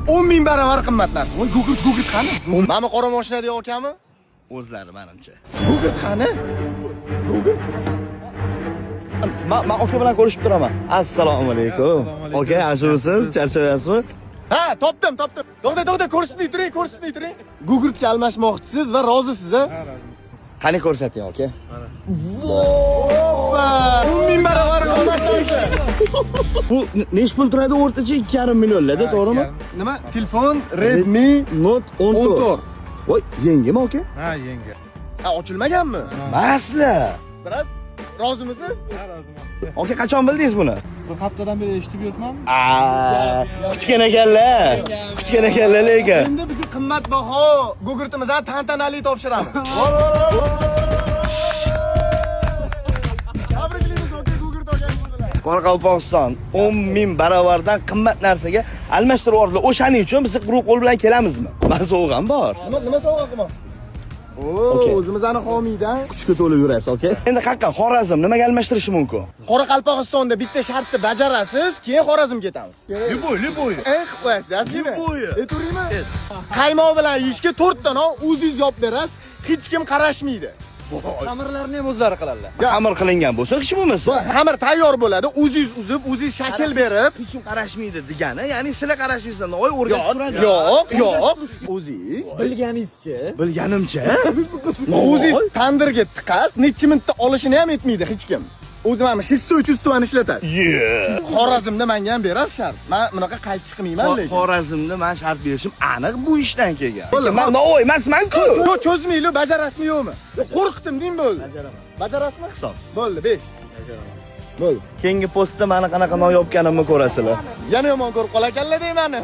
10 ming barobar qimmat narsa. Gugurt qani? Mana qora mashina degan akami? O'zlari menimcha. Gugurt qani? Gugurt. Men aka bilan ko'rishib turaman. Assalomu alaykum. Aka, yaxshimisiz? Charchaysizmi? Ha, topdim. To'xta, ko'rsatmay turing. Gugurtga almashmoqchisiz va rozisiz, ha? Ha, rozimiz. Qani ko'rsating, aka. Vopa! 10 ming barobar qimmatlansa. Bu necha pul turadi o'rtacha 2,5 millionlarda, to'g'rimi? Nima? Telefon Redmi Note 14. Voy, yengimi, aka? Ha, yengi. Ha, ochilmaganmi? Masla. Brat, rozimisiz? Ha, roziman. Aka, qachon bildingiz buni? Bir haftadan beri eshitib yuribman. Kutgan ekanlar lekin. Endi biz qimmatbaho gugurtimizni tantanali topshiramiz. Tabriklaymiz aka, gugurt okangiz bilan. Qoraqalpog'iston 10 ming barobardan qimmat narsaga almashtirib yubordilar. O'shaning uchun biz quruq qo'l bilan kelamizmi? Men sovg'am bor. Nima sovg'a qilmoqchisiz? O'zimizning homiydan kuchga to'lib yurasiz, aka. Endi haqqan Xorazm nimaga almashtirishi mumkin? Qoraqalpog'istonda bitta shartni bajarasiz, keyin Xorazm ketamiz. Liboy. Qo'yasiz, azgina. Turaymi? Qaymoq bilan yeyishga 4 ta o'zingiz yop berasiz, hech kim qarashmaydi. Xamirlarni ham o'zlari qiladilar. Xamir qilingan bo'lsa, hech bo'lmasa. Xamir tayyor bo'ladi, o'zingiz uzib, o'zingiz shakl berib, hech kim qarashmaydi degani, ya'ni sizlar qarashmaysizlar, o'rgatib turadi. Yo'q. O'zingiz Bilganingizcha. Bilganimcha. O'zingiz tandirga tiqasiz, necha minutda olishini ham aytmaydi hech kim. O'zim ham 600 tuvan ishlatasiz. Xorazmda menga ham berasiz shart. Men bunaqa qaytish qilmayman lekin. Xorazmda men shart berishim aniq bu ishdan kelgan. Men Navoiy emasman-ku. Cho'zmayli, bajarasizmi yo'qmi? Qo'rqdim deng bo'ldi. Bajaraman. Bajarasizmi hisob? Bo'ldi, 5. Bajaraman. Bo'ldi. Keyingi postda meni qanaqa noyob yopganimni ko'rasizlar. Yana yomon ko'rib qolakanlar deymani.